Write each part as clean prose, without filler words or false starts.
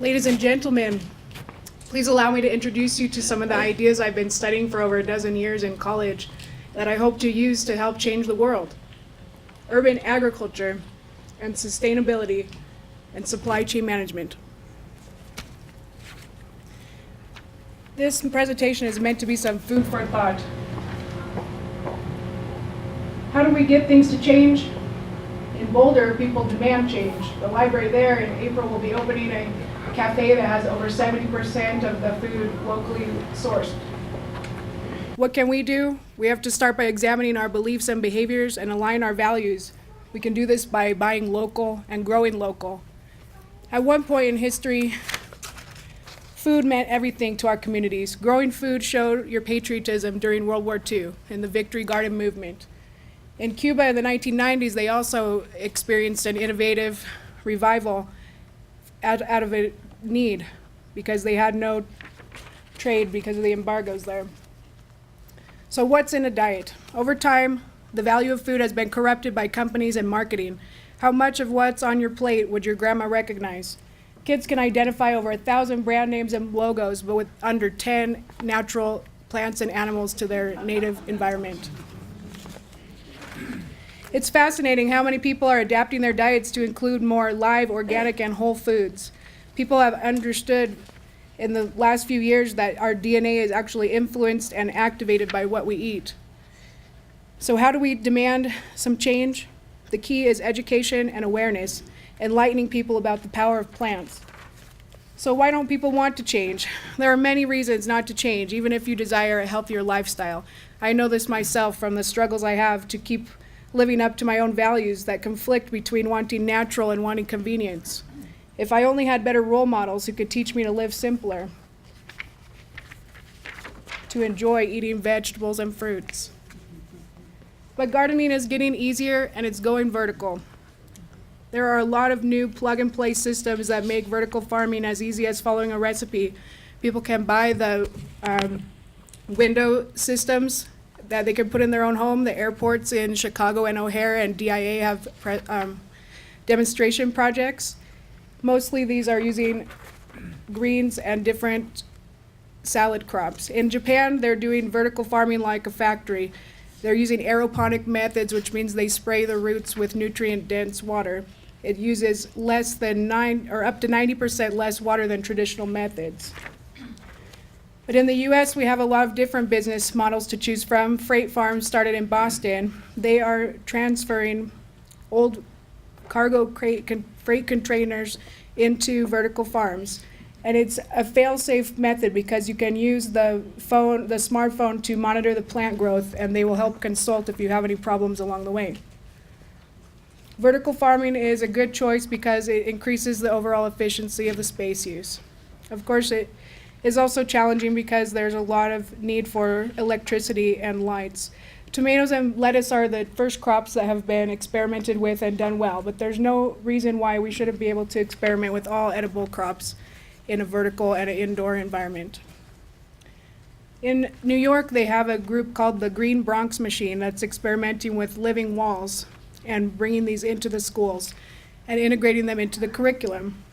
Ladies and gentlemen, please allow me to introduce you to some of the ideas I've been studying for over a dozen years in college that I hope to use to help change the world. Urban agriculture and sustainability and supply chain management. This presentation is meant to be some food for thought. How do we get things to change? In Boulder, people demand change. The library there in April will be opening a cafe that has over 70% of the food locally sourced. What can we do? We have to start by examining our beliefs and behaviors and align our values. We can do this by buying local and growing local. At one point in history, food meant everything to our communities. Growing food showed your patriotism during World War II in the Victory Garden movement. In Cuba in the 1990s, they also experienced an innovative revival out of a need because they had no trade because of the embargoes there. So what's in a diet? Over time, the value of food has been corrupted by companies and marketing. How much of what's on your plate would your grandma recognize? Kids can identify over 1,000 brand names and logos, but with under 10 natural plants and animals to their native environment. It's fascinating how many people are adapting their diets to include more live, organic, and whole foods. People have understood in the last few years that our DNA is actually influenced and activated by what we eat. So how do we demand some change? The key is education and awareness, enlightening people about the power of plants. So why don't people want to change? There are many reasons not to change, even if you desire a healthier lifestyle. I know this myself from the struggles I have to keep living up to my own values that conflict between wanting natural and wanting convenience. If I only had better role models who could teach me to live simpler, to enjoy eating vegetables and fruits. But gardening is getting easier and it's going vertical. There are a lot of new plug-and-play systems that make vertical farming as easy as following a recipe. People can buy the window systems that they can put in their own home. The airports in Chicago and O'Hare and DIA have demonstration projects. Mostly these are using greens and different salad crops. In Japan, they're doing vertical farming like a factory. They're using aeroponic methods, which means they spray the roots with nutrient-dense water. It uses less than up to 90% less water than traditional methods. But in the US, we have a lot of different business models to choose from. Freight farms started in Boston. They are transferring old cargo freight containers into vertical farms. And it's a fail-safe method because you can use the smartphone to monitor the plant growth, and they will help consult if you have any problems along the way. Vertical farming is a good choice because it increases the overall efficiency of the space use. Of course, it is also challenging because there's a lot of need for electricity and lights. Tomatoes and lettuce are the first crops that have been experimented with and done well, but there's no reason why we shouldn't be able to experiment with all edible crops in a vertical and an indoor environment. In New York, they have a group called the Green Bronx Machine that's experimenting with living walls and bringing these into the schools and integrating them into the curriculum.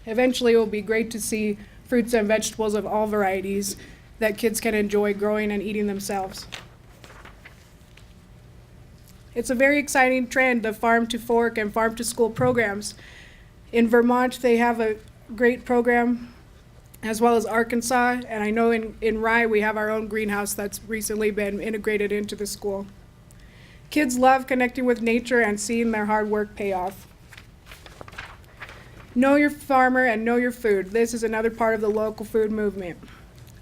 Eventually, it will be great to see fruits and vegetables of all varieties that kids can enjoy growing and eating themselves. It's a very exciting trend, the farm to fork and farm to school programs. In Vermont, they have a great program, as well as Arkansas, and I know in Rye we have our own greenhouse that's recently been integrated into the school. Kids love connecting with nature and seeing their hard work pay off. Know your farmer and know your food. This is another part of the local food movement.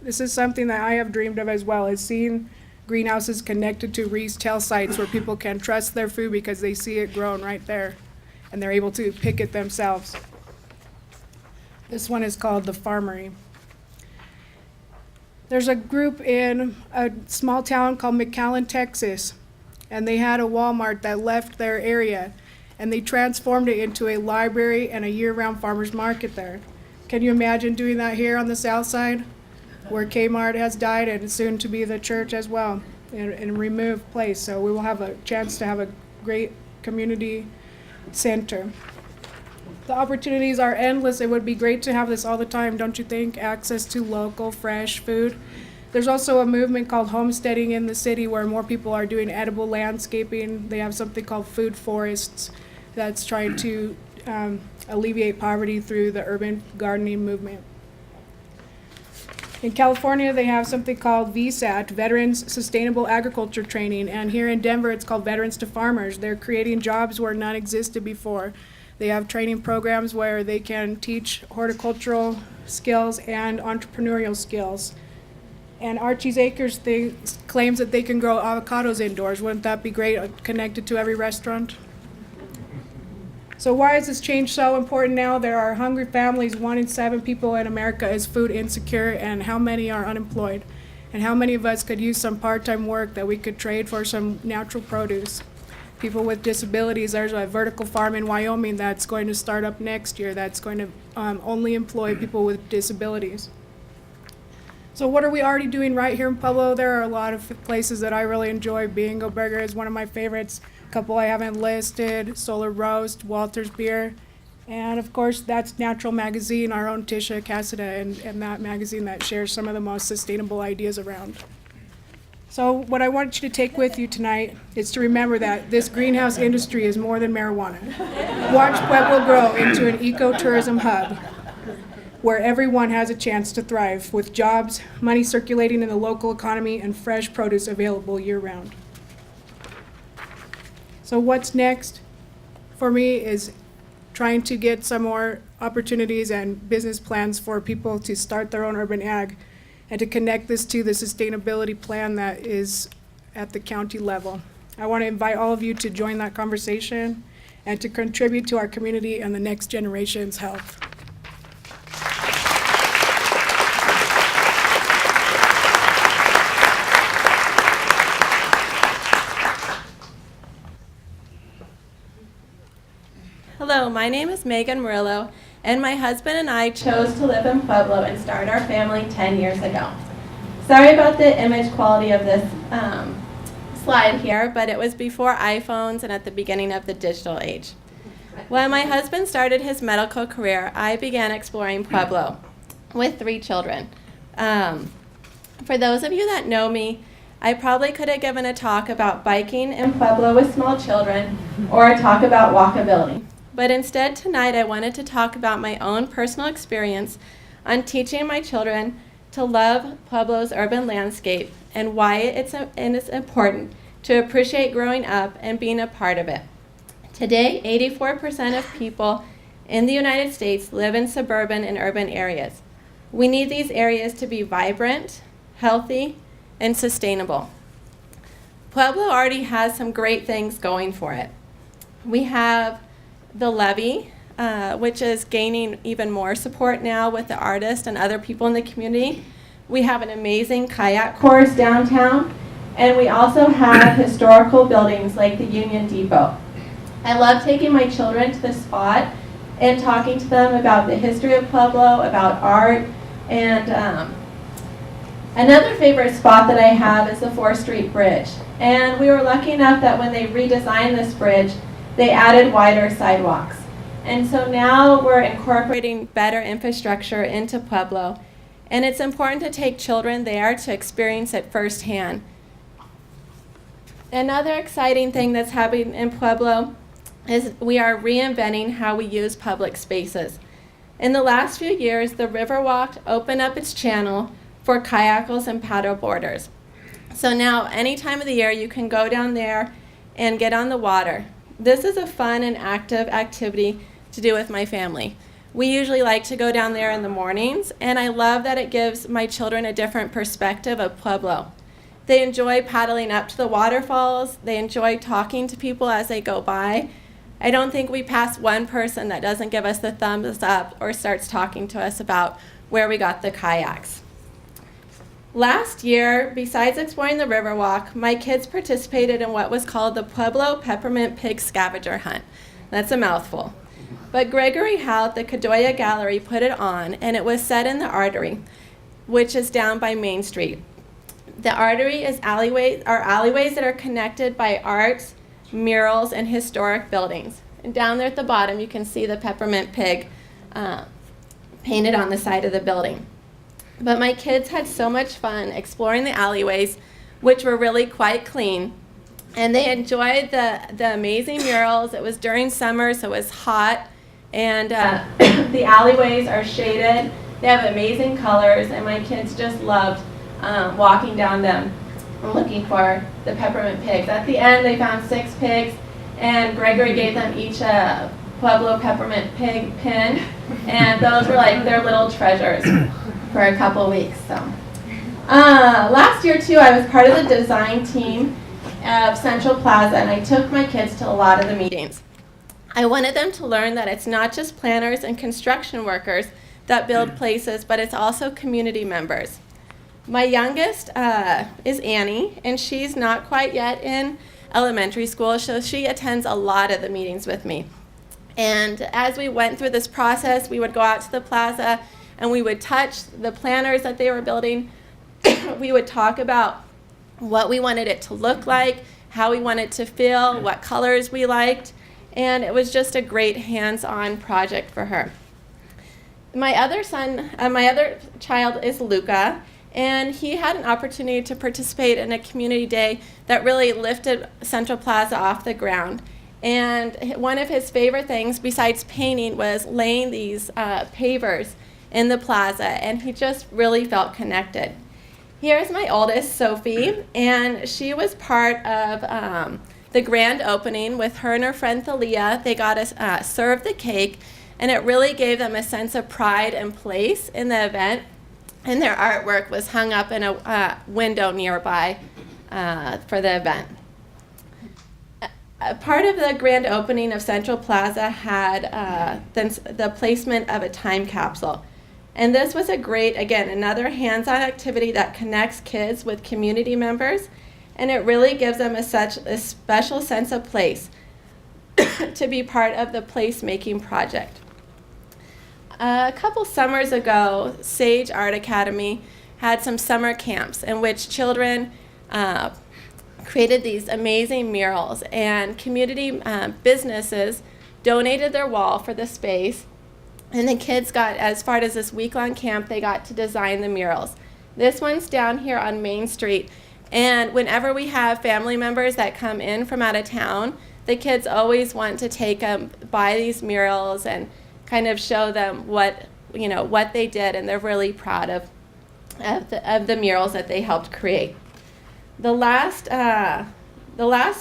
This is something that I have dreamed of as well, is seeing greenhouses connected to retail sites where people can trust their food because they see it grown right there and they're able to pick it themselves. This one is called the Farmery. There's a group in a small town called McAllen, Texas, and they had a Walmart that left their area, and they transformed it into a library and a year-round farmer's market there. Can you imagine doing that here on the south side, where Kmart has died and soon to be the church as well, in a removed place? So we will have a chance to have a great community center. The opportunities are endless. It would be great to have this all the time, don't you think? Access to local, fresh food. There's also a movement called homesteading in the city where more people are doing edible landscaping. They have something called food forests that's trying to alleviate poverty through the urban gardening movement. In California, they have something called VSAT, Veterans Sustainable Agriculture Training, and here in Denver, it's called Veterans to Farmers. They're creating jobs where none existed before. They have training programs where they can teach horticultural skills and entrepreneurial skills. And Archie's Acres claims that they can grow avocados indoors. Wouldn't that be great, connected to every restaurant? So why is this change so important now? There are hungry families. 1 in 7 people in America is food insecure, and how many are unemployed? And how many of us could use some part-time work that we could trade for some natural produce? People with disabilities, there's a vertical farm in Wyoming that's going to start up next year that's going to only employ people with disabilities. So what are we already doing right here in Pueblo? There are a lot of places that I really enjoy. Bingo Burger is one of my favorites. A couple I haven't listed, Solar Roast, Walter's Beer, and of course that's Natural Magazine, our own Tisha Cassida, and that magazine that shares some of the most sustainable ideas around. So what I want you to take with you tonight is to remember that this greenhouse industry is more than marijuana. Watch Pueblo grow into an ecotourism hub where everyone has a chance to thrive with jobs, money circulating in the local economy, and fresh produce available year-round. So what's next for me is trying to get some more opportunities and business plans for people to start their own urban ag and to connect this to the sustainability plan that is at the county level. I want to invite all of you to join that conversation and to contribute to our community and the next generation's health. Hello, my name is Megan Murillo, and my husband and I chose to live in Pueblo and start our family 10 years ago. Sorry about the image quality of this slide here, but it was before iPhones and at the beginning of the digital age. When my husband started his medical career, I began exploring Pueblo with 3 children. For those of you that know me, I probably could have given a talk about biking in Pueblo with small children or a talk about walkability. But instead tonight I wanted to talk about my own personal experience on teaching my children to love Pueblo's urban landscape and why it's important to appreciate growing up and being a part of it. Today, 84% of people in the United States live in suburban and urban areas. We need these areas to be vibrant, healthy, and sustainable. Pueblo already has some great things going for it. We have the levee, which is gaining even more support now with the artists and other people in the community. We have an amazing kayak course downtown, and we also have historical buildings like the Union Depot. I love taking my children to the spot and talking to them about the history of Pueblo, about art, and another favorite spot that I have is the 4th Street Bridge. And we were lucky enough that when they redesigned this bridge, they added wider sidewalks. And so now we're incorporating better infrastructure into Pueblo. And it's important to take children there to experience it firsthand. Another exciting thing that's happening in Pueblo is we are reinventing how we use public spaces. In the last few years, the Riverwalk opened up its channel for kayakers and paddleboarders. So now, any time of the year, you can go down there and get on the water. This is a fun and active activity to do with my family. We usually like to go down there in the mornings, and I love that it gives my children a different perspective of Pueblo. They enjoy paddling up to the waterfalls. They enjoy talking to people as they go by. I don't think we pass one person that doesn't give us the thumbs up or starts talking to us about where we got the kayaks. Last year, besides exploring the Riverwalk, my kids participated in what was called the Pueblo Peppermint Pig Scavenger Hunt. That's a mouthful. But Gregory Howell at the Cadoya Gallery put it on, and it was set in the Artery, which is down by Main Street. The Artery is alleyways that are connected by art, murals, and historic buildings. And down there at the bottom, you can see the peppermint pig painted on the side of the building. But my kids had so much fun exploring the alleyways, which were really quite clean. And they enjoyed the amazing murals. It was during summer, so it was hot. And the alleyways are shaded. They have amazing colors, and my kids just loved walking down them looking for the peppermint pigs. At the end, they found 6 pigs, and Gregory gave them each a Pueblo peppermint pig pin, and those were like their little treasures for a couple weeks. So last year, too, I was part of the design team of Central Plaza, and I took my kids to a lot of the meetings. I wanted them to learn that it's not just planners and construction workers that build places, but it's also community members. My youngest is Annie, and she's not quite yet in elementary school, so she attends a lot of the meetings with me. And as we went through this process, we would go out to the plaza and we would touch the planners that they were building. We would talk about what we wanted it to look like, how we wanted it to feel, what colors we liked, and it was just a great hands-on project for her. My other child is Luca, and he had an opportunity to participate in a community day that really lifted Central Plaza off the ground. And one of his favorite things, besides painting, was laying these pavers in the plaza, and he just really felt connected. Here's my oldest, Sophie, and she was part of the grand opening with her and her friend Thalia. They got us served the cake, and it really gave them a sense of pride and place in the event. And their artwork was hung up in a window nearby for the event. Part of the grand opening of Central Plaza had the placement of a time capsule. And this was a great, again, another hands-on activity that connects kids with community members, and it really gives them a special sense of place to be part of the placemaking project. A couple summers ago, Sage Art Academy had some summer camps in which children created these amazing murals, and community businesses donated their wall for the space, and the kids got, as part of this week-long camp, they got to design the murals. This one's down here on Main Street, and whenever we have family members that come in from out of town, the kids always want to take them by these murals and kind of show them what they did, and they're really proud of the murals that they helped create. The last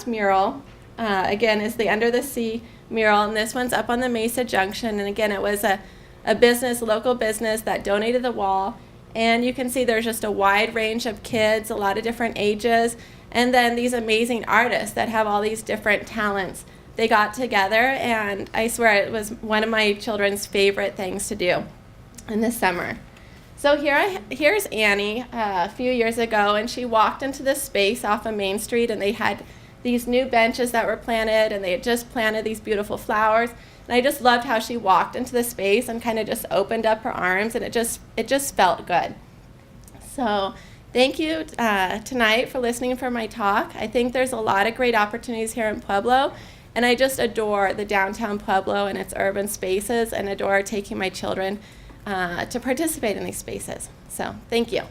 mural, again, is the Under the Sea mural, and this one's up on the Mesa Junction. And again, it was a local business that donated the wall. And you can see there's just a wide range of kids, a lot of different ages, and then these amazing artists that have all these different talents. They got together, and I swear it was one of my children's favorite things to do in the summer. So here's Annie a few years ago, and she walked into this space off of Main Street, and they had these new benches that were planted, and they had just planted these beautiful flowers. And I just loved how she walked into the space and kind of just opened up her arms, and it just felt good. So thank you tonight for listening for my talk. I think there's a lot of great opportunities here in Pueblo, and I just adore the downtown Pueblo and its urban spaces, and adore taking my children to participate in these spaces. So thank you.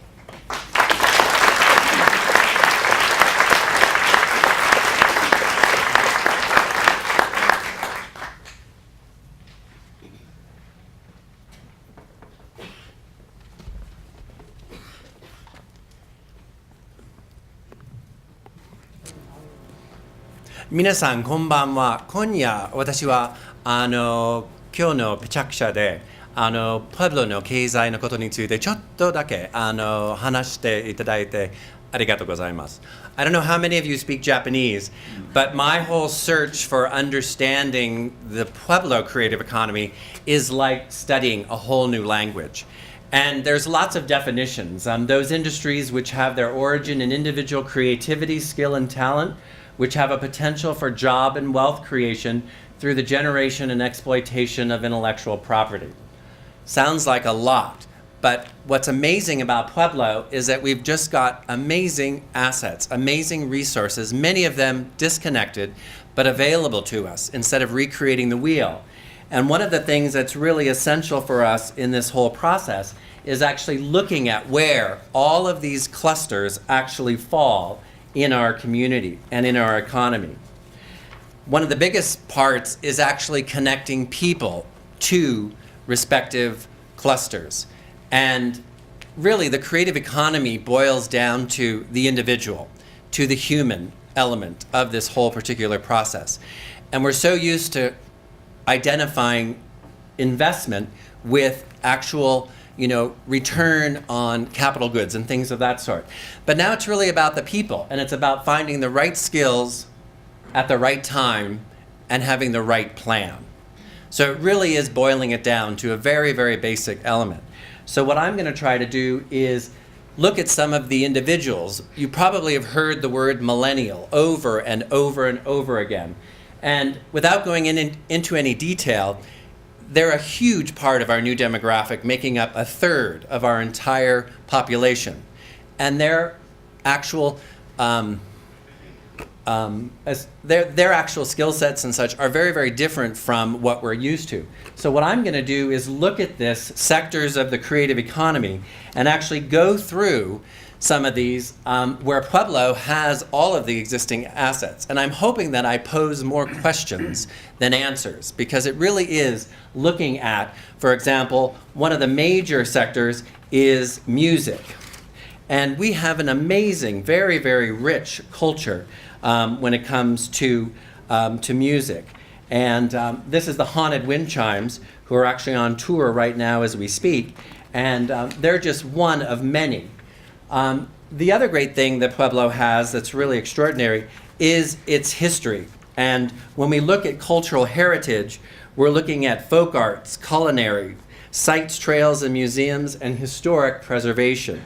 皆さんこんばんは。今夜私は今日のペチャクシャでプエブロの経済のことについてちょっとだけ話していただいてありがとうございます。I don't know how many of you speak Japanese, but my whole search for understanding the Pueblo creative economy is like studying a whole new language. And there's lots of definitions on those industries which have their origin in individual creativity, skill, and talent, which have a potential for job and wealth creation through the generation and exploitation of intellectual property. Sounds like a lot, But what's amazing about Pueblo is that we've just got amazing assets, amazing resources, many of them disconnected, but available to us instead of recreating the wheel. And one of the things that's really essential for us in this whole process is actually looking at where all of these clusters actually fall in our community and in our economy. One of the biggest parts is actually connecting people to respective clusters. And really, the creative economy boils down to the individual, to the human element of this whole particular process. And we're so used to identifying investment with actual, return on capital goods and things of that sort. But now it's really about the people, and it's about finding the right skills at the right time and having the right plan. So it really is boiling it down to a very, very basic element. So what I'm going to try to do is look at some of the individuals. You probably have heard the word millennial over and over and over again. And without going into any detail, they're a huge part of our new demographic, making up a third of our entire population. And their actual their actual skill sets and such are very, very different from what we're used to. So what I'm going to do is look at this sectors of the creative economy and actually go through some of these where Pueblo has all of the existing assets. And I'm hoping that I pose more questions than answers, because it really is looking at, for example, one of the major sectors is music. And we have an amazing, very, very rich culture when it comes to music. And this is the Haunted Wind Chimes, who are actually on tour right now as we speak. And they're just one of many. The other great thing that Pueblo has that's really extraordinary is its history. And when we look at cultural heritage, we're looking at folk arts, culinary, sites, trails, and museums, and historic preservation.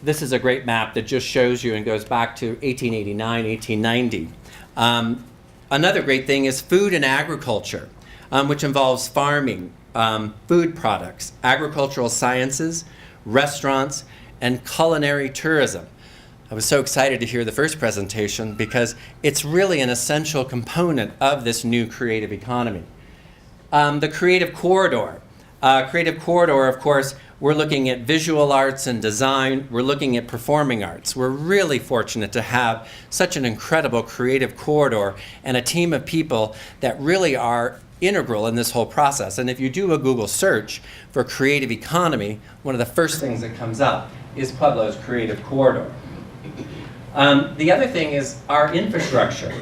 This is a great map that just shows you and goes back to 1889, 1890. Another great thing is food and agriculture, which involves farming, food products, agricultural sciences, restaurants, and culinary tourism. I was so excited to hear the first presentation because it's really an essential component of this new creative economy. The creative corridor. Creative corridor, of course, we're looking at visual arts and design. We're looking at performing arts. We're really fortunate to have such an incredible creative corridor and a team of people that really are integral in this whole process. And if you do a Google search for creative economy, one of the first things that comes up is Pueblo's creative corridor. The other thing is our infrastructure.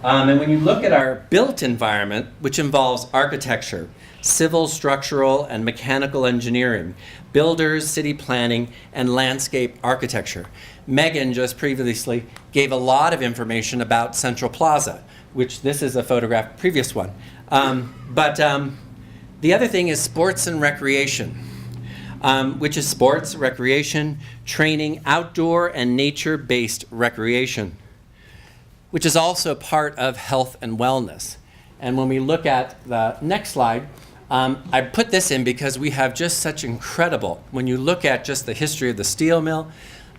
And when you look at our built environment, which involves architecture, civil, structural, and mechanical engineering, builders, city planning, and landscape architecture. Megan just previously gave a lot of information about Central Plaza, which this is a photograph, previous one. But the other thing is sports and recreation, which is sports, recreation, training, outdoor and nature-based recreation, which is also part of health and wellness. And when we look at the next slide, I put this in because we have just such incredible, when you look at just the history of the steel mill,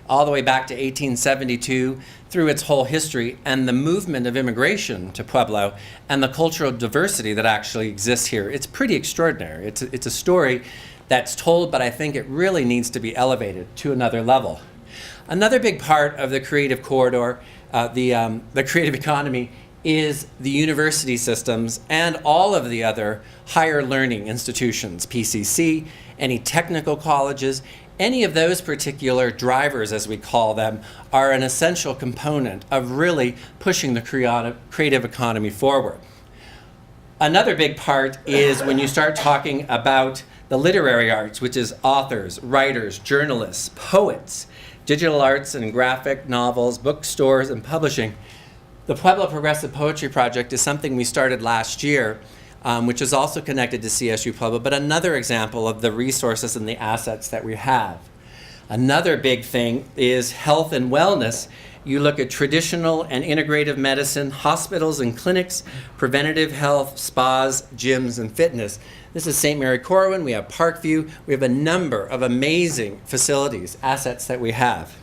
all the way back to 1872, through its whole history, and the movement of immigration to Pueblo, and the cultural diversity that actually exists here. It's pretty extraordinary. It's a story that's told, but I think it really needs to be elevated to another level. Another big part of the creative corridor, the creative economy, is the university systems and all of the other higher learning institutions, PCC, any technical colleges, any of those particular drivers, as we call them, are an essential component of really pushing the creative economy forward. Another big part is when you start talking about the literary arts, which is authors, writers, journalists, poets, digital arts and graphic novels, bookstores, and publishing. The Pueblo Progressive Poetry Project is something we started last year, which is also connected to CSU Pueblo, but another example of the resources and the assets that we have. Another big thing is health and wellness, You look at traditional and integrative medicine, hospitals and clinics, preventative health, spas, gyms, and fitness. This is St. Mary Corwin. We have Parkview. We have a number of amazing facilities, assets that we have.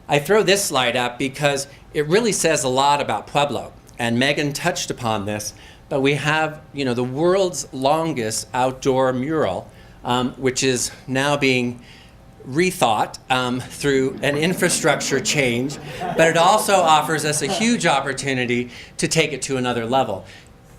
I throw this slide up because it really says a lot about Pueblo. And Megan touched upon this, but we have, the world's longest outdoor mural, which is now being rethought through an infrastructure change, but it also offers us a huge opportunity to take it to another level.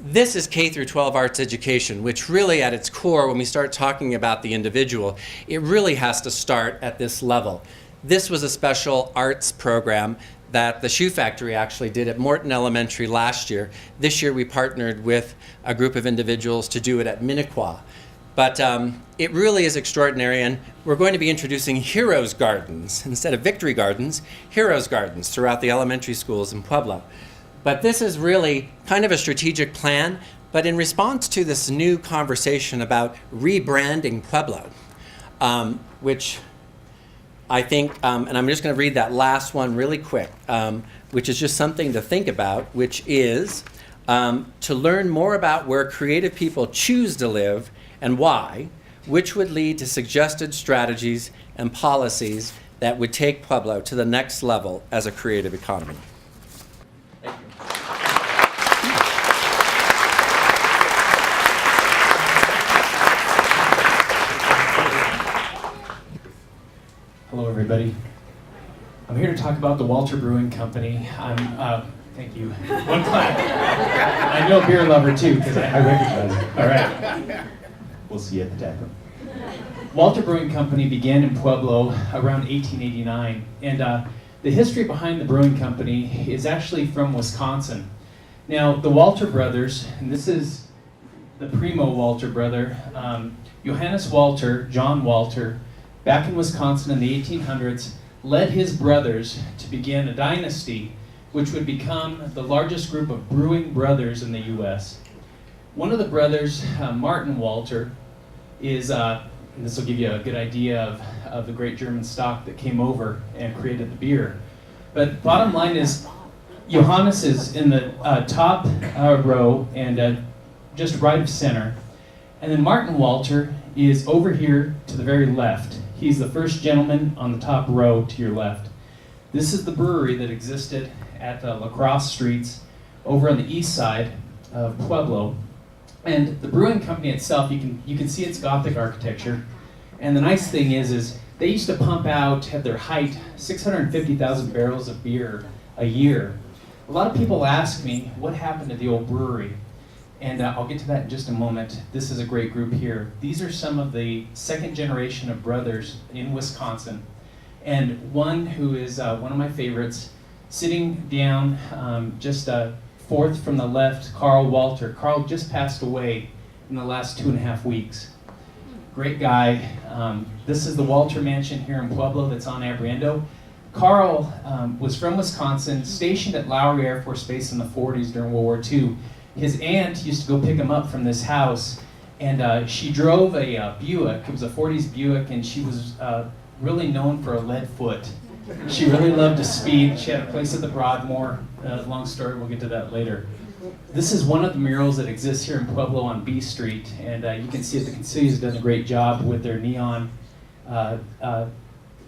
This is K through 12 arts education, which really at its core, when we start talking about the individual, it really has to start at this level. This was a special arts program that the Shoe Factory actually did at Morton Elementary last year. This year we partnered with a group of individuals to do it at Minnequa. But it really is extraordinary, and we're going to be introducing Heroes Gardens instead of Victory Gardens, Heroes Gardens throughout the elementary schools in Pueblo. But this is really kind of a strategic plan, but in response to this new conversation about rebranding Pueblo, which I think, and I'm just going to read that last one really quick, which is just something to think about, which is to learn more about where creative people choose to live and why, which would lead to suggested strategies and policies that would take Pueblo to the next level as a creative economy. Thank you. Hello, everybody. I'm here to talk about the Walter Brewing Company. Thank you. One clap. I know a beer lover too, because I recognize it. All right. We'll see you at the tap room. Walter Brewing Company began in Pueblo around 1889, and the history behind the brewing company is actually from Wisconsin. Now, the Walter brothers, and this is the primo Walter brother, Johannes Walter, John Walter, back in Wisconsin in the 1800s, led his brothers to begin a dynasty which would become the largest group of brewing brothers in the U.S. One of the brothers, Martin Walter, is, and this will give you a good idea of the great German stock that came over and created the beer. But bottom line is, Johannes is in the top row and just right of center. And then Martin Walter is over here to the very left. He's the first gentleman on the top row to your left. This is the brewery that existed at La Crosse Streets over on the east side of Pueblo. And the brewing company itself, you can see its Gothic architecture. And the nice thing is they used to pump out, at their height, 650,000 barrels of beer a year. A lot of people ask me, what happened to the old brewery? And I'll get to that in just a moment. This is a great group here. These are some of the second generation of brothers in Wisconsin. And one who is one of my favorites, sitting down just fourth from the left, Carl Walter. Carl just passed away in the last 2.5 weeks. Great guy. This is the Walter Mansion here in Pueblo that's on Abriendo. Carl was from Wisconsin, stationed at Lowry Air Force Base in the 40s during World War II. His aunt used to go pick him up from this house, and she drove a Buick. It was a 40s Buick, and she was really known for a lead foot. She really loved to speed. She had a place at the Broadmoor. Long story, we'll get to that later. This is one of the murals that exists here in Pueblo on B Street, and you can see it. The Consilio has done a great job with their neon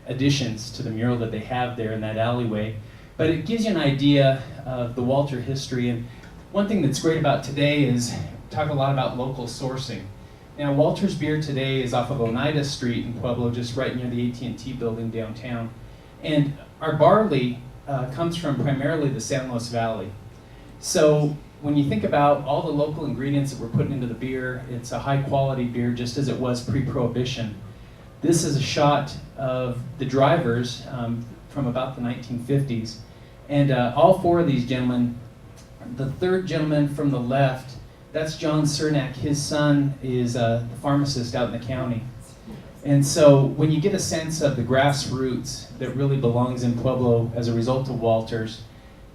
additions to the mural that they have there in that alleyway. But it gives you an idea of the Walter history. And one thing that's great about today is talk a lot about local sourcing. Now, Walter's Beer today is off of Oneida Street in Pueblo, just right near the AT&T building downtown. And our barley comes from primarily the San Luis Valley. So when you think about all the local ingredients that we're putting into the beer, it's a high quality beer just as it was pre-Prohibition. This is a shot of the drivers from about the 1950s. And all four of these gentlemen, the third gentleman from the left, that's John Cernak. His son is the pharmacist out in the county. And so when you get a sense of the grassroots that really belongs in Pueblo as a result of Walter's,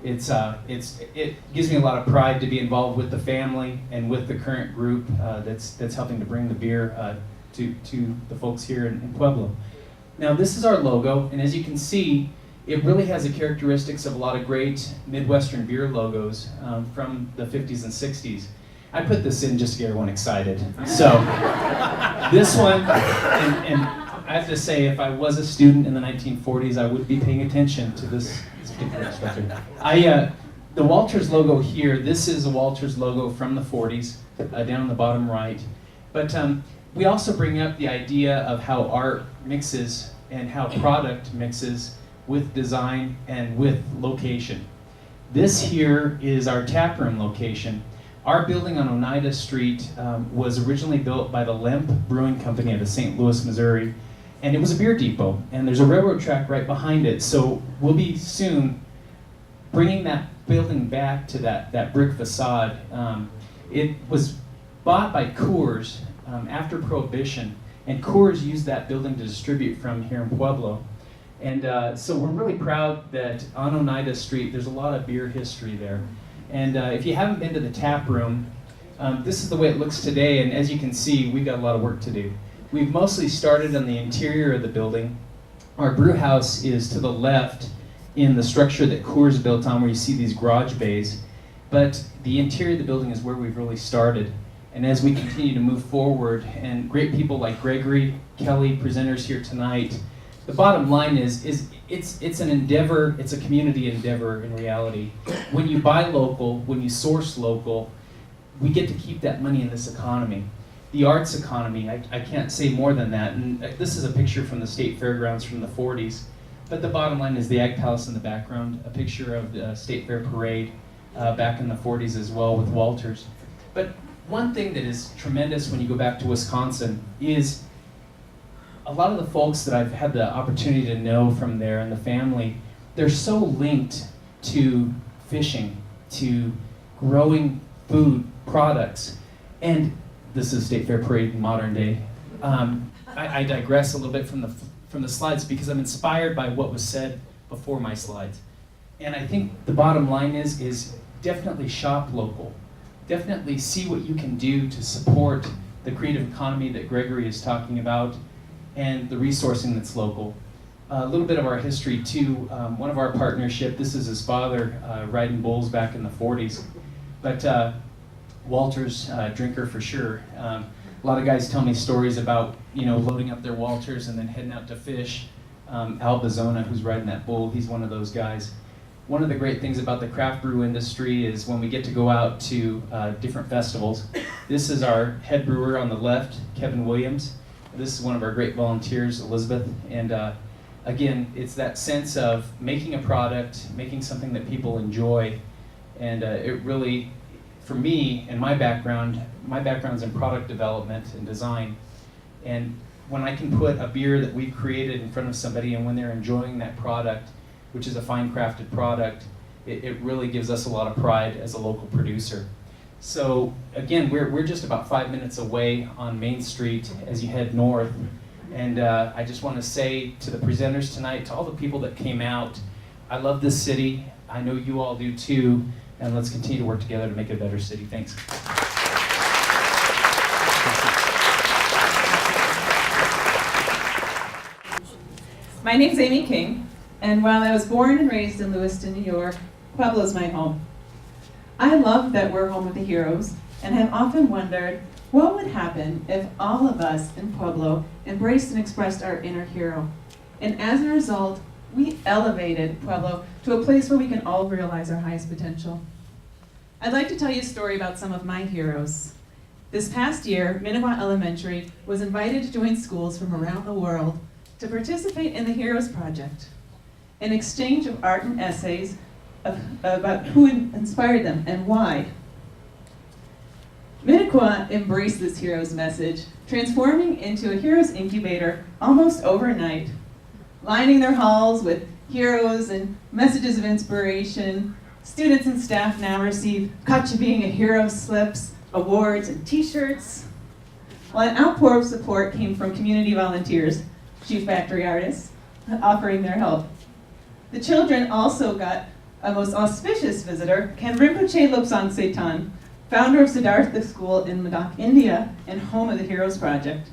it gives me a lot of pride to be involved with the family and with the current group that's helping to bring the beer to the folks here in Pueblo. Now this is our logo, and as you can see, it really has the characteristics of a lot of great Midwestern beer logos from the 50s and 60s. I put this in just to get everyone excited. So this one, and I have to say, if I was a student in the 1940s, I would be paying attention to this particular structure. The Walters logo here, this is a Walters logo from the 40s, down in the bottom right. But we also bring up the idea of how art mixes and how product mixes with design and with location. This here is our taproom location. Our building on Oneida Street was originally built by the Lemp Brewing Company out of St. Louis, Missouri. And it was a beer depot, and there's a railroad track right behind it. So we'll be soon bringing that building back to that brick facade. It was bought by Coors after Prohibition, and Coors used that building to distribute from here in Pueblo. And so we're really proud that on Oneida Street, there's a lot of beer history there. And if you haven't been to the tap room, this is the way it looks today, and as you can see, we've got a lot of work to do. We've mostly started on the interior of the building. Our brew house is to the left in the structure that Coors built on, where you see these garage bays. But the interior of the building is where we've really started. And as we continue to move forward, and great people like Gregory, Kelly, presenters here tonight, the bottom line is it's an endeavor, it's a community endeavor in reality. When you buy local, when you source local, we get to keep that money in this economy. The arts economy, I can't say more than that. And this is a picture from the State Fairgrounds from the 40s. But the bottom line is the Ag Palace in the background, a picture of the State Fair Parade back in the 40s as well with Walters. But one thing that is tremendous when you go back to Wisconsin is a lot of the folks that I've had the opportunity to know from there and the family, they're so linked to fishing, to growing food products. And this is State Fair Parade in modern day. I digress a little bit from the slides because I'm inspired by what was said before my slides. And I think the bottom line is definitely shop local. Definitely see what you can do to support the creative economy that Gregory is talking about and the resourcing that's local. A little bit of our history too. One of our partnership, this is his father riding bulls back in the 40s. But Walters, drinker for sure. A lot of guys tell me stories about, loading up their Walters and then heading out to fish. Al Bazona, who's riding that bull, he's one of those guys. One of the great things about the craft brew industry is when we get to go out to different festivals. This is our head brewer on the left, Kevin Williams. This is one of our great volunteers, Elizabeth. And again, it's that sense of making a product, making something that people enjoy. And it really, for me and my background's in product development and design. And when I can put a beer that we've created in front of somebody and when they're enjoying that product, which is a fine crafted product, it really gives us a lot of pride as a local producer. So again, we're just about 5 minutes away on Main Street as you head north. And I just want to say to the presenters tonight, to all the people that came out, I love this city. I know you all do too. And let's continue to work together to make it a better city. Thanks. My name's Amy King, and while I was born and raised in Lewiston, New York, Pueblo's my home. I love that we're home of the heroes, and have often wondered what would happen if all of us in Pueblo embraced and expressed our inner hero. And as a result, we elevated Pueblo to a place where we can all realize our highest potential. I'd like to tell you a story about some of my heroes. This past year, Minnewa Elementary was invited to join schools from around the world to participate in the Heroes Project, an exchange of art and essays about who inspired them and why. Minnewa embraced this heroes message, transforming into a heroes incubator almost overnight, lining their halls with heroes and messages of inspiration. Students and staff now receive Kucha being a hero slips, awards, and t-shirts, while an outpour of support came from community volunteers, shoe factory artists, offering their help. The children also got a most auspicious visitor, Ken Rinpoche Lobsang Setan, founder of Siddhartha School in Ladakh, India, and home of the Heroes Project.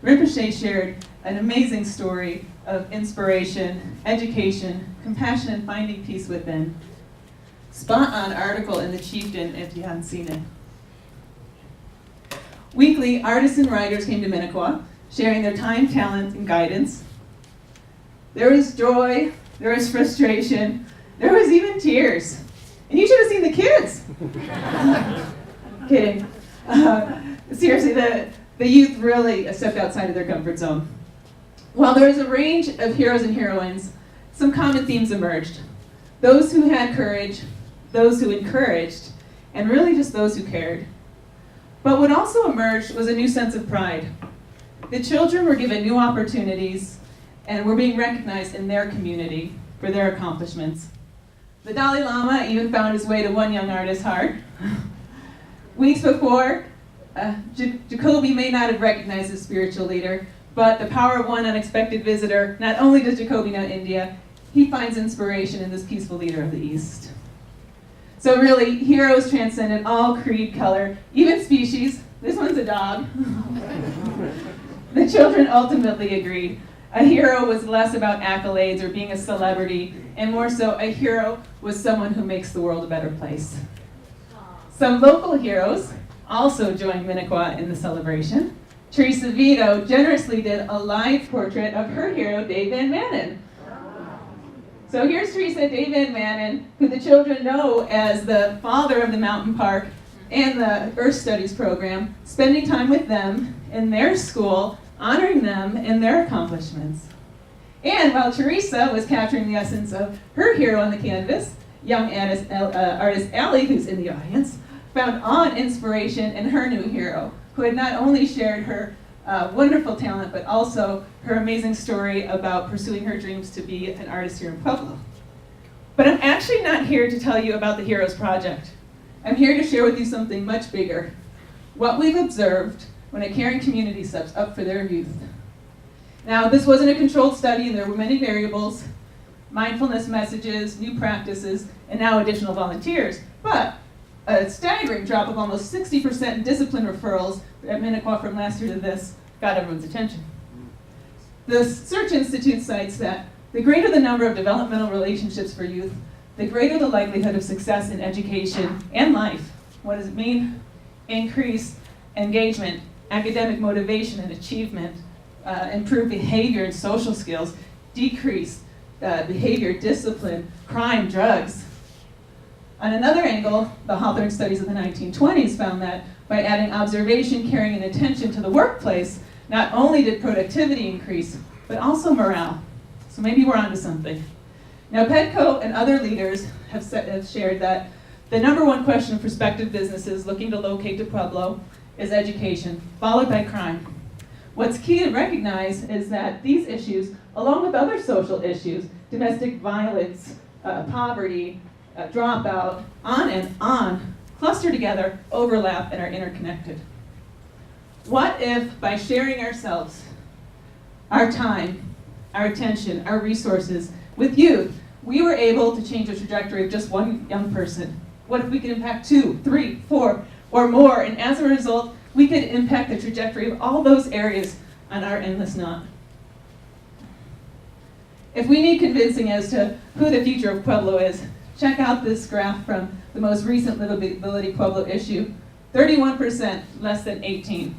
Rinpoche shared an amazing story of inspiration, education, compassion, and finding peace within. Spot-on article in The Chieftain if you haven't seen it. Weekly, artists and writers came to Minnequa, sharing their time, talent, and guidance. There was joy, there was frustration, there was even tears. And you should have seen the kids. Kidding. Seriously, the youth really stepped outside of their comfort zone. While there was a range of heroes and heroines, some common themes emerged. Those who had courage, those who encouraged, and really just those who cared. But what also emerged was a new sense of pride. The children were given new opportunities and were being recognized in their community for their accomplishments. The Dalai Lama even found his way to one young artist's heart. Weeks before, Jacoby may not have recognized his spiritual leader, but the power of one unexpected visitor, not only does Jacoby know India, he finds inspiration in this peaceful leader of the East. So really, heroes transcended all creed, color, even species. This one's a dog. The children ultimately agreed. A hero was less about accolades or being a celebrity, and more so, a hero was someone who makes the world a better place. Some local heroes also joined Minnequa in the celebration. Teresa Vito generously did a live portrait of her hero, Dave Van Manen. So here's Teresa Dave Van Manen, who the children know as the father of the mountain park and the Earth Studies program, spending time with them in their school, honoring them and their accomplishments. And while Teresa was capturing the essence of her hero on the canvas, young artist Allie, who's in the audience, found awe and inspiration in her new hero, who had not only shared her wonderful talent, but also her amazing story about pursuing her dreams to be an artist here in Pueblo. But I'm actually not here to tell you about the Heroes Project. I'm here to share with you something much bigger, what we've observed when a caring community steps up for their youth. Now, this wasn't a controlled study, and there were many variables, mindfulness messages, new practices, and now additional volunteers, but a staggering drop of almost 60% in discipline referrals at Minnequa from last year to this got everyone's attention. The Search Institute cites that the greater the number of developmental relationships for youth, the greater the likelihood of success in education and life. What does it mean? Increase engagement, academic motivation and achievement, improve behavior and social skills, decrease behavior, discipline, crime, drugs. On another angle, the Hawthorne studies of the 1920s found that by adding observation, caring, and attention to the workplace, not only did productivity increase, but also morale. So maybe we're onto something. Now, Petco and other leaders have shared that the number one question of prospective businesses looking to locate to Pueblo is education, followed by crime. What's key to recognize is that these issues, along with other social issues, domestic violence, poverty, dropout, on and on, cluster together, overlap, and are interconnected. What if, by sharing ourselves, our time, our attention, our resources with youth, we were able to change the trajectory of just one young person? What if we could impact 2, 3, 4, or more, and as a result, we could impact the trajectory of all those areas on our endless knot? If we need convincing as to who the future of Pueblo is, check out this graph from the most recent Livability Pueblo issue. 31% less than 18.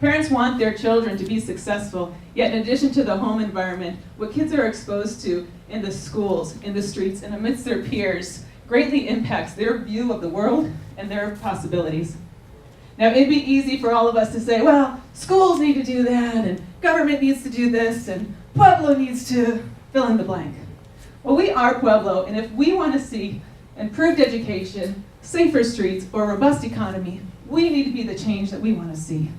Parents want their children to be successful, yet in addition to the home environment, what kids are exposed to in the schools, in the streets, and amidst their peers greatly impacts their view of the world and their possibilities. Now, it'd be easy for all of us to say, well, schools need to do that, and government needs to do this, and Pueblo needs to fill in the blank. Well, we are Pueblo, and if we want to see improved education, safer streets, or a robust economy, we need to be the change that we want to see.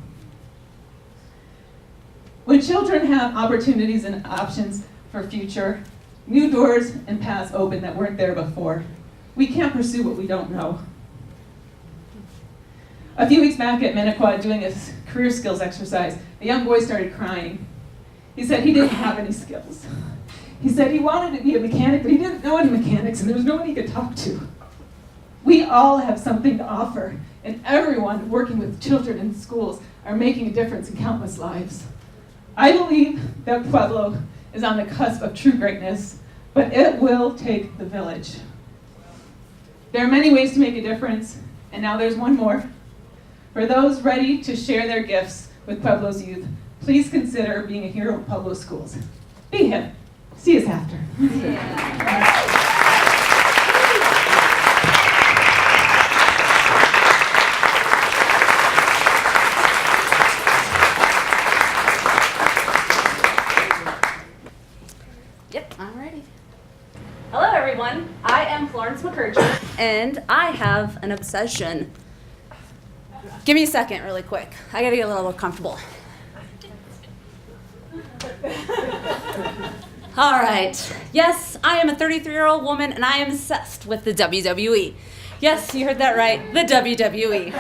When children have opportunities and options for future, new doors and paths open that weren't there before. We can't pursue what we don't know. A few weeks back at Minnequa doing a career skills exercise, a young boy started crying. He said he didn't have any skills. He said he wanted to be a mechanic, but he didn't know any mechanics, and there was no one he could talk to. We all have something to offer, and everyone working with children in schools are making a difference in countless lives. I believe that Pueblo is on the cusp of true greatness, but it will take the village. There are many ways to make a difference, and now there's one more. For those ready to share their gifts with Pueblo's youth, please consider being a hero of Pueblo schools. Be him. See us after. Yep, I'm ready. Hello, everyone. I am Florence McCurdy, and I have an obsession. Give me a second, really quick. I gotta get a little comfortable. All right. Yes, I am a 33-year-old woman, and I am obsessed with the WWE. Yes, you heard that right, the WWE.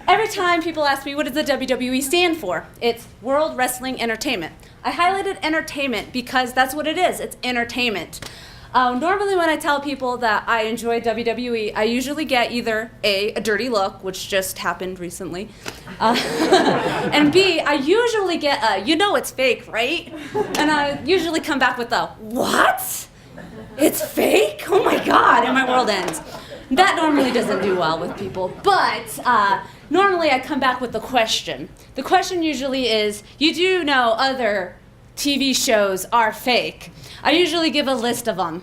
Every time people ask me, what does the WWE stand for? It's World Wrestling Entertainment. I highlighted entertainment because that's what it is. It's entertainment. Normally when I tell people that I enjoy WWE, I usually get either A, a dirty look, which just happened recently, and B, I usually get a, you know it's fake, right? And I usually come back with a, what? It's fake? Oh my God, and my world ends. That normally doesn't do well with people, but normally I come back with a question. The question usually is, you do know other TV shows are fake. I usually give a list of them.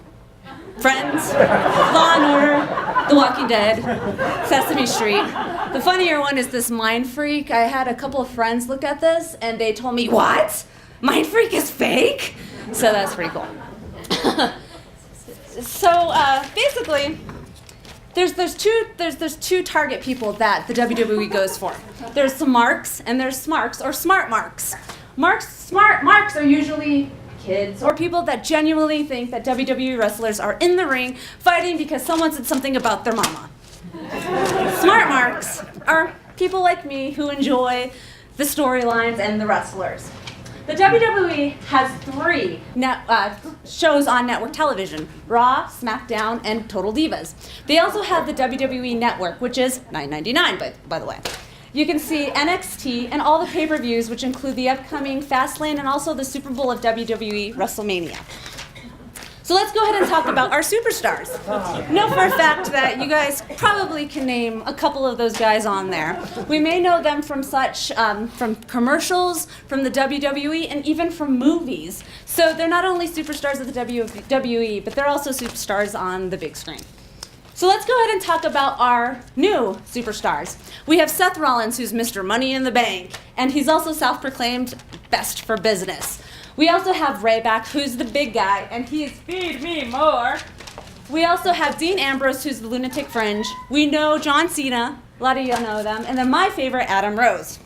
Friends, Law and Order, The Walking Dead, Sesame Street. The funnier one is this Mind Freak. I had a couple of friends look at this and they told me, what? Mind Freak is fake? So that's pretty cool. So basically, there's two target people that the WWE goes for. There's some marks and there's smarks or smart marks. Smart marks are usually kids or people that genuinely think that WWE wrestlers are in the ring fighting because someone said something about their mama. Smart marks are people like me who enjoy the storylines and the wrestlers. The WWE has 3 shows on network television: Raw, SmackDown, and Total Divas. They also have the WWE Network, which is $9.99, by the way. You can see NXT and all the pay-per-views, which include the upcoming Fastlane and also the Super Bowl of WWE WrestleMania. So let's go ahead and talk about our superstars. Know for a fact that you guys probably can name a couple of those guys on there. We may know them from from commercials, from the WWE, and even from movies. So they're not only superstars of the WWE, but they're also superstars on the big screen. So let's go ahead and talk about our new superstars. We have Seth Rollins, who's Mr. Money in the Bank, and he's also self-proclaimed best for business. We also have Ryback, who's the big guy, and he's feed me more. We also have Dean Ambrose, who's the Lunatic Fringe. We know John Cena, a lot of you know them, and then my favorite, Adam Rose.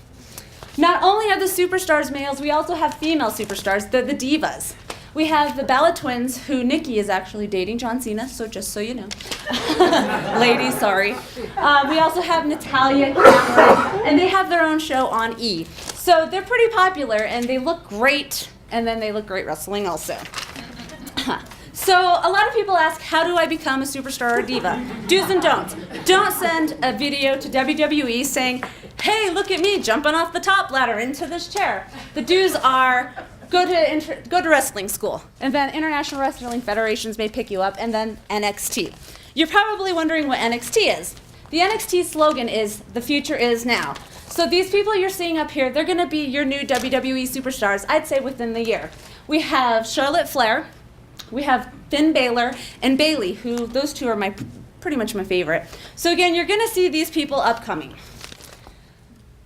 Not only are the superstars males, we also have female superstars, the divas. We have the Bella Twins, who Nikki is actually dating John Cena, so just so you know. Ladies, sorry. We also have Natalia, Cameron, and they have their own show on E! So they're pretty popular, and they look great, and then they look great wrestling also. So a lot of people ask, how do I become a superstar or diva? Do's and don'ts. Don't send a video to WWE saying, hey, look at me jumping off the top ladder into this chair. The do's are, go to wrestling school, and then International Wrestling Federations may pick you up, and then NXT. You're probably wondering what NXT is. The NXT slogan is, the future is now. So these people you're seeing up here, they're gonna be your new WWE superstars, I'd say within the year. We have Charlotte Flair, we have Finn Balor, and Bayley, who, those two are pretty much my favorite. So again, you're gonna see these people upcoming.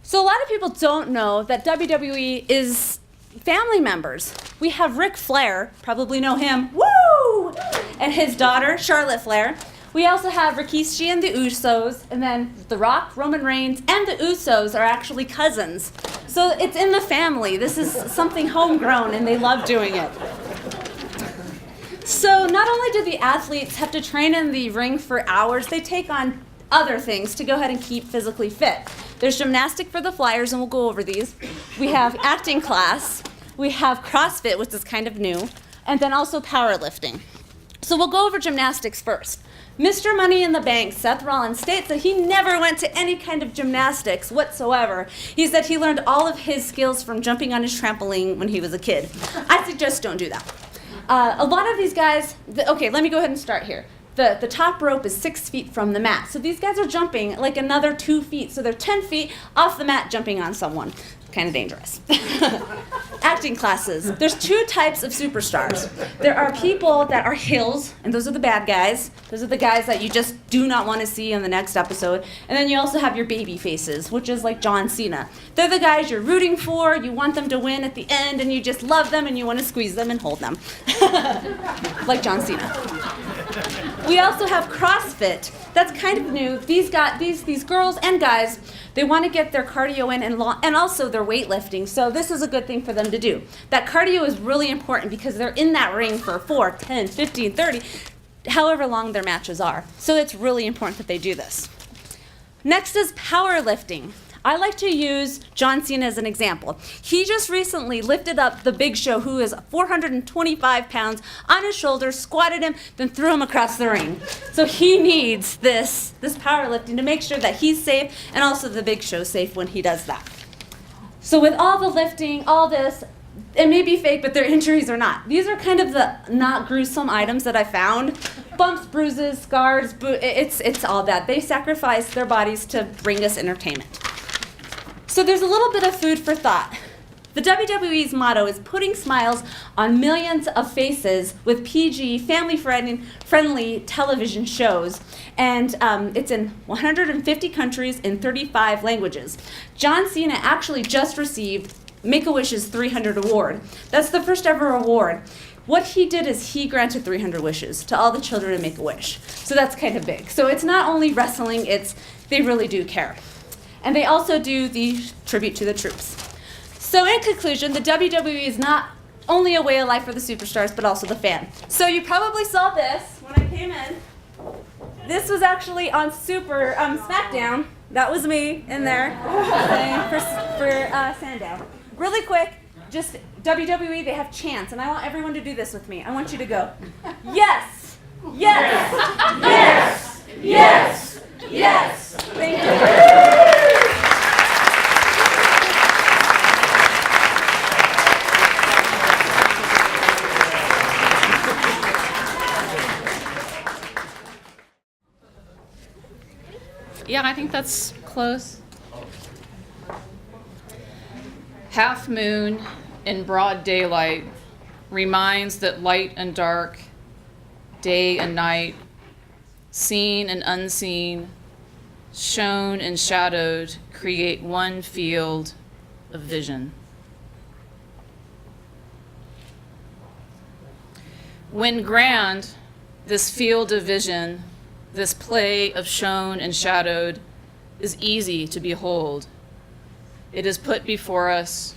So a lot of people don't know that WWE is family members. We have Ric Flair, probably know him, woo! And his daughter, Charlotte Flair. We also have Rikishi and the Usos, and then The Rock, Roman Reigns, and the Usos are actually cousins. So it's in the family. This is something homegrown, and they love doing it. So not only do the athletes have to train in the ring for hours, they take on other things to go ahead and keep physically fit. There's gymnastic for the flyers, and we'll go over these. We have acting class. We have CrossFit, which is kind of new, and then also powerlifting. So we'll go over gymnastics first. Mr. Money in the Bank, Seth Rollins, states that he never went to any kind of gymnastics whatsoever. He said he learned all of his skills from jumping on his trampoline when he was a kid. I suggest don't do that. A lot of these guys, okay, let me go ahead and start here. The top rope is 6 feet from the mat. So these guys are jumping like another 2 feet. So they're 10 feet off the mat jumping on someone. Kind of dangerous. Acting classes. There's 2 types of superstars. There are people that are hills, and those are the bad guys. Those are the guys that you just do not want to see in the next episode. And then you also have your baby faces, which is like John Cena. They're the guys you're rooting for, you want them to win at the end, and you just love them and you want to squeeze them and hold them. Like John Cena. We also have CrossFit. That's kind of new. These girls and guys, they want to get their cardio in and also their weightlifting. So this is a good thing for them to do. That cardio is really important because they're in that ring for 4, 10, 15, 30, however long their matches are. So it's really important that they do this. Next is powerlifting. I like to use John Cena as an example. He just recently lifted up the Big Show, who is 425 pounds, on his shoulders, squatted him, then threw him across the ring. So he needs this powerlifting to make sure that he's safe and also the Big Show's safe when he does that. So with all the lifting, all this, it may be fake, but their injuries are not. These are kind of the not gruesome items that I found. Bumps, bruises, scars, it's all that. They sacrifice their bodies to bring us entertainment. So there's a little bit of food for thought. The WWE's motto is putting smiles on millions of faces with PG, family-friendly television shows. And it's in 150 countries in 35 languages. John Cena actually just received Make-A-Wish's 300 award. That's the first ever award. What he did is he granted 300 wishes to all the children in Make-A-Wish. So that's kind of big. So it's not only wrestling, they really do care. And they also do the tribute to the troops. So in conclusion, the WWE is not only a way of life for the superstars, but also the fan. So you probably saw this when I came in. This was actually on SmackDown. That was me in there for Sandown. Really quick, just WWE, they have chants, and I want everyone to do this with me. I want you to go, yes, yes, yes, yes, yes. Thank you. Yeah, I think that's close. Half moon in broad daylight reminds that light and dark, day and night, seen and unseen, shown and shadowed, create one field of vision. When grand, this field of vision, this play of shown and shadowed, is easy to behold. It is put before us.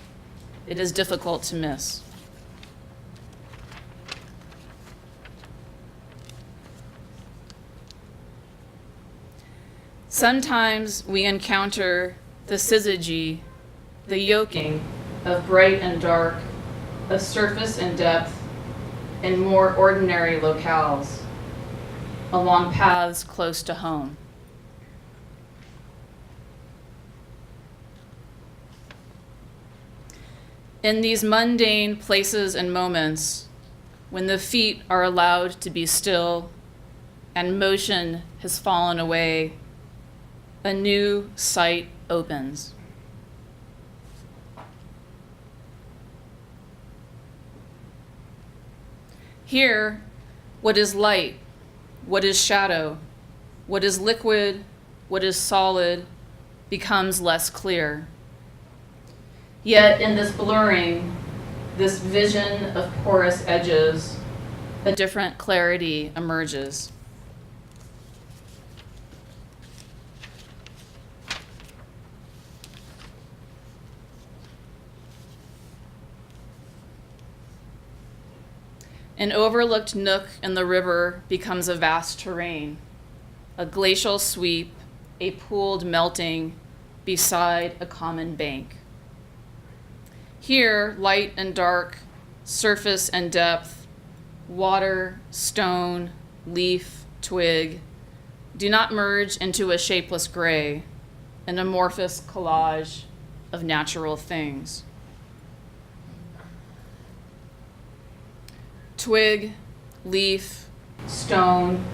It is difficult to miss. Sometimes we encounter the syzygy, the yoking of bright and dark, of surface and depth, in more ordinary locales, along paths close to home. In these mundane places and moments, when the feet are allowed to be still and motion has fallen away, a new sight opens. Here, what is light, what is shadow, what is liquid, what is solid, becomes less clear. Yet in this blurring, this vision of porous edges, a different clarity emerges. An overlooked nook in the river becomes a vast terrain, a glacial sweep, a pooled melting beside a common bank. Here, light and dark, surface and depth, water, stone, leaf, twig, Do not merge into a shapeless gray, an amorphous collage of natural things. Twig, leaf, stone,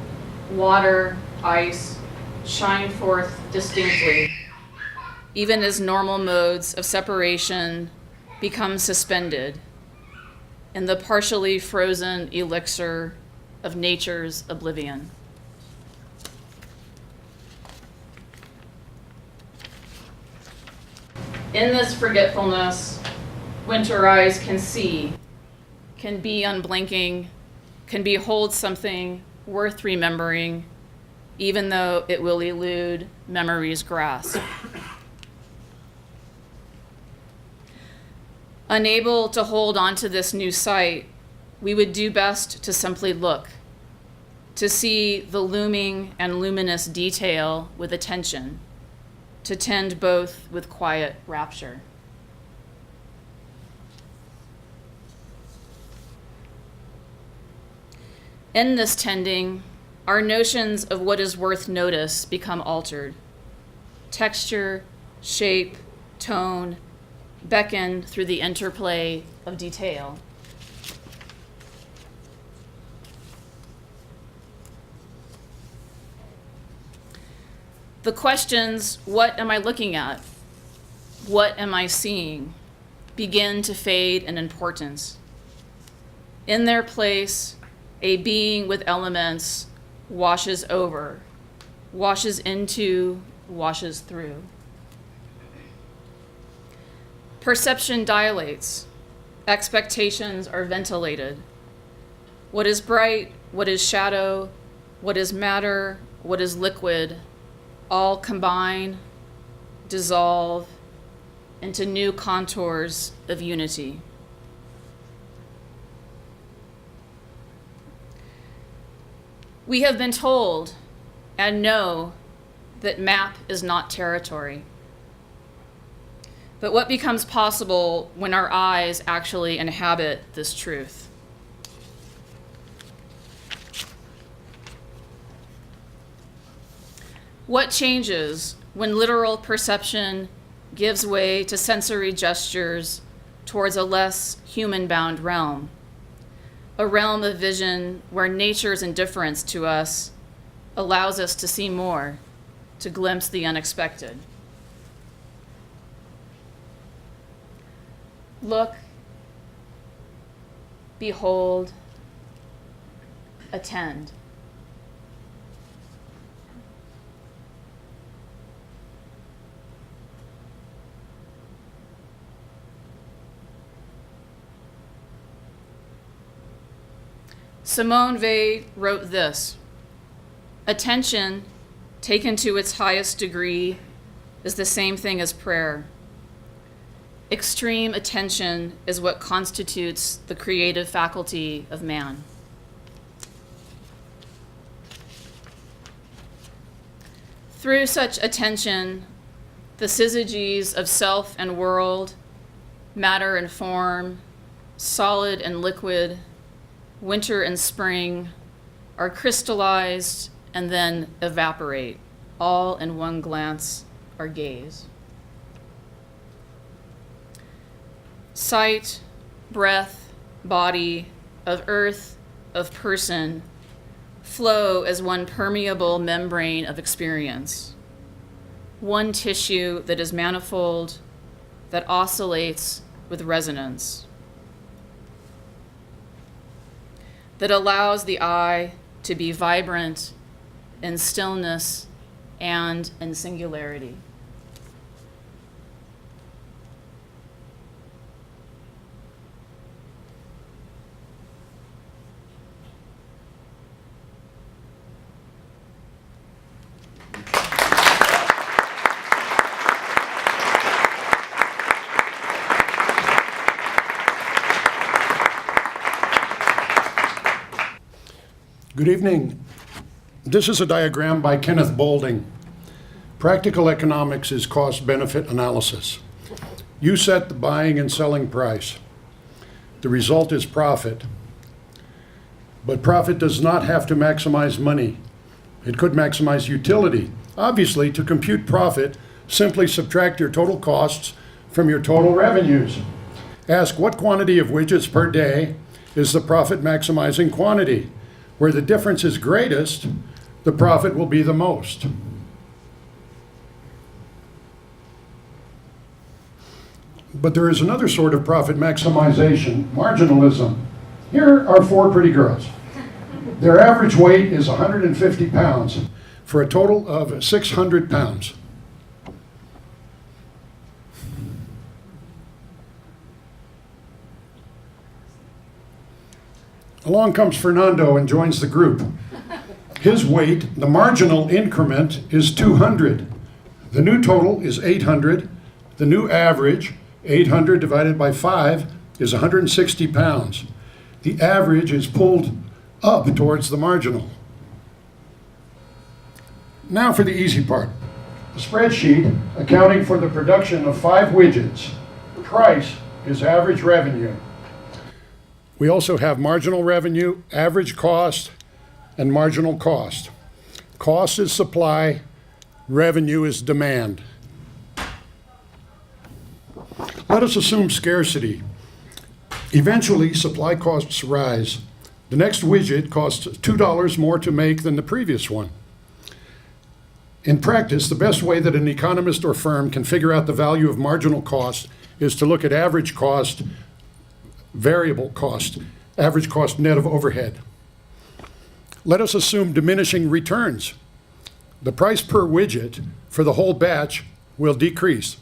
water, ice shine forth distinctly, even as normal modes of separation become suspended in the partially frozen elixir of nature's oblivion. In this forgetfulness, winter eyes can see, can be unblinking, can behold something worth remembering, even though it will elude memory's grasp. Unable to hold on to this new sight, we would do best to simply look, to see the looming and luminous detail with attention, to tend both with quiet rapture. In this tending, our notions of what is worth notice become altered. Texture, shape, tone beckon through the interplay of detail. The questions, what am I looking at? What am I seeing? Begin to fade in importance. In their place, a being with elements washes over, washes into, washes through. Perception dilates, expectations are ventilated. What is bright, what is shadow, what is matter, what is liquid, all combine, dissolve into new contours of unity. We have been told and know that map is not territory. But what becomes possible when our eyes actually inhabit this truth? What changes when literal perception gives way to sensory gestures towards a less human-bound realm? A realm of vision where nature's indifference to us allows us to see more, to glimpse the unexpected. Look, behold, attend. Simone Weil wrote this: attention, taken to its highest degree, is the same thing as prayer. Extreme attention is what constitutes the creative faculty of man. Through such attention, the syzygies of self and world, matter and form, solid and liquid, winter and spring, are crystallized and then evaporate, all in one glance or gaze. Sight, breath, body, of earth, of person, flow as one permeable membrane of experience, one tissue that is manifold, that oscillates with resonance, that allows the eye to be vibrant in stillness and in singularity. Good evening. This is a diagram by Kenneth Boulding. Practical economics is cost-benefit analysis. You set the buying and selling price. The result is profit. But profit does not have to maximize money. It could maximize utility. Obviously, to compute profit, simply subtract your total costs from your total revenues. Ask what quantity of widgets per day is the profit maximizing quantity. Where the difference is greatest, the profit will be the most. But there is another sort of profit maximization, marginalism. Here are four pretty girls. Their average weight is 150 pounds for a total of 600 pounds. Along comes Fernando and joins the group. His weight, the marginal increment, is 200. The new total is 800. The new average, 800 divided by 5, is 160 pounds. The average is pulled up towards the marginal. Now for the easy part. A spreadsheet accounting for the production of 5 widgets. Price is average revenue. We also have marginal revenue, average cost, and marginal cost. Cost is supply, revenue is demand. Let us assume scarcity. Eventually, supply costs rise. The next widget costs $2 more to make than the previous one. In practice, the best way that an economist or firm can figure out the value of marginal cost is to look at average cost, variable cost, average cost net of overhead. Let us assume diminishing returns. The price per widget for the whole batch will decrease.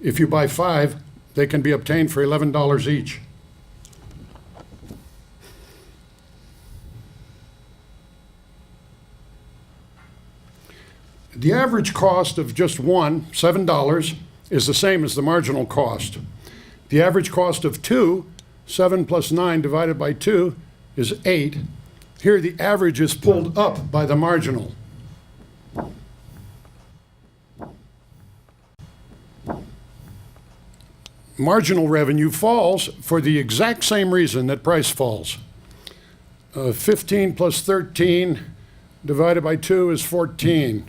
If you buy 5, they can be obtained for $11 each. The average cost of just one, $7, is the same as the marginal cost. The average cost of 2, 7 plus 9 divided by 2, is 8. Here the average is pulled up by the marginal. Marginal revenue falls for the exact same reason that price falls. 15 plus 13 divided by 2 is 14.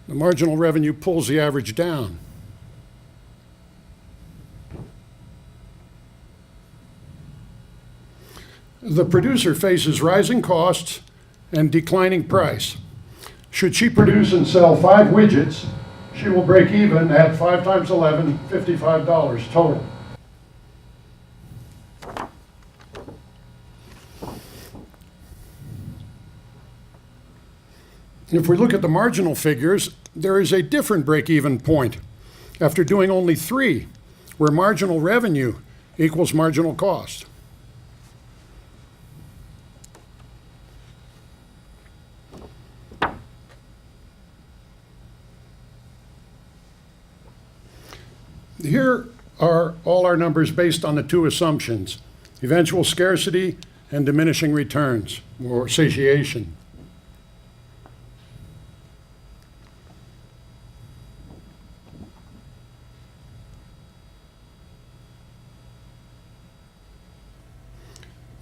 The marginal revenue pulls the average down. The producer faces rising costs and declining price. Should she produce and sell 5 widgets, she will break even at 5 times 11, $55 total. If we look at the marginal figures, there is a different break-even point after doing only 3, where marginal revenue equals marginal cost. Here are all our numbers based on the 2 assumptions: eventual scarcity and diminishing returns, or satiation.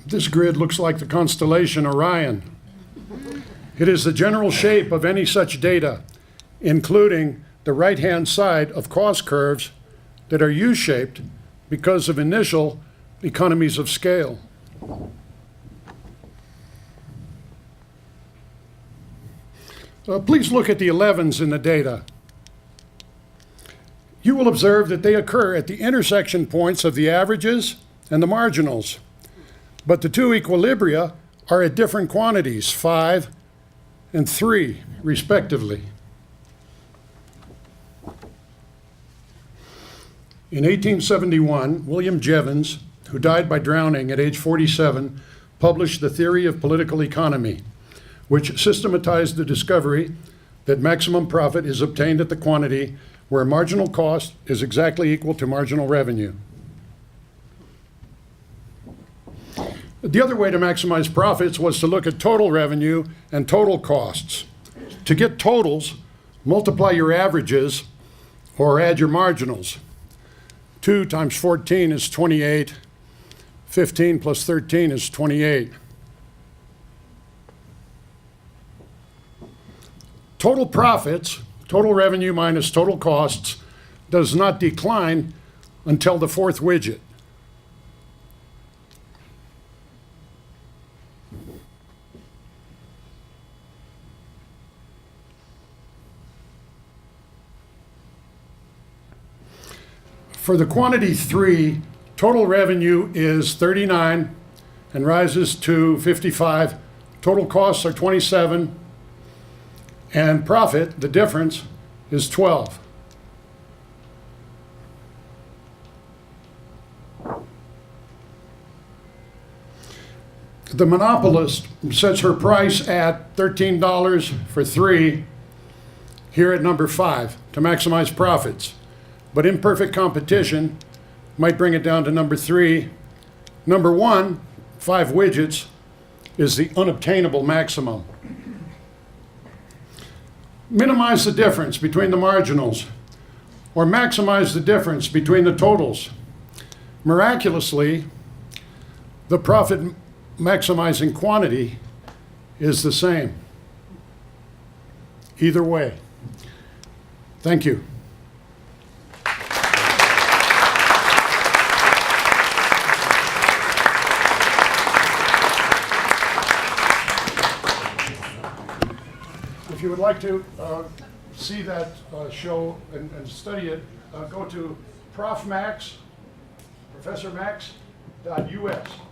This grid looks like the constellation Orion. It is the general shape of any such data, including the right-hand side of cost curves that are U-shaped because of initial economies of scale. Please look at the 11s in the data. You will observe that they occur at the intersection points of the averages and the marginals. But the 2 equilibria are at different quantities, 5 and 3, respectively. In 1871, William Jevons, who died by drowning at age 47, published The Theory of Political Economy, which systematized the discovery that maximum profit is obtained at the quantity where marginal cost is exactly equal to marginal revenue. The other way to maximize profits was to look at total revenue and total costs. To get totals, multiply your averages or add your marginals. 2 times 14 is 28. 15 plus 13 is 28. Total profits, total revenue minus total costs, does not decline until the fourth widget. For the quantity 3, total revenue is 39 and rises to 55. Total costs are 27. And profit, the difference, is 12. The monopolist sets her price at $13 for 3, here at number 5, to maximize profits. But imperfect competition might bring it down to number 3. Number 1, 5 widgets, is the unobtainable maximum. Minimize the difference between the marginals, or maximize the difference between the totals. Miraculously, the profit maximizing quantity is the same. Either way. Thank you. If you would like to see that show and study it, go to professor.max.us.